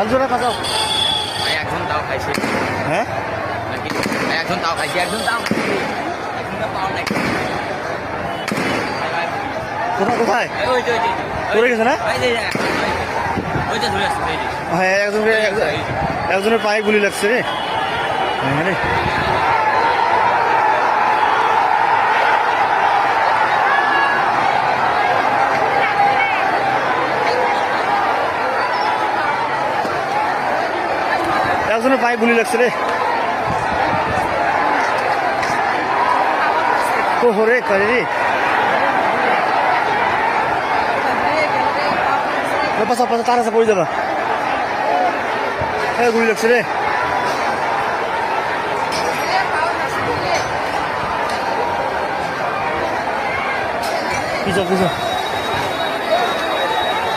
একজনের কাঁচাও ভাই একজন তাও খাইছে হ্যাঁ নাকি ভাই একজন তাও খাইছে একজন তাও খাইছে একজন তাও পাওয়ার নাই কোথায় কোথায় এই ওই যে পড়ে গেছে না ওই যে ওই যে ধরে আসছে এই যে হ্যাঁ একজনের পায়ে গুলি লাগছে রে হ্যাঁ রে একজনের পায়ে গুলি লাগছে রে ও হরে করে রে পাশা পাশা তার আছে পড়ে যাবা হ্যাঁ গুলি লাগছে রে পিছা পিছা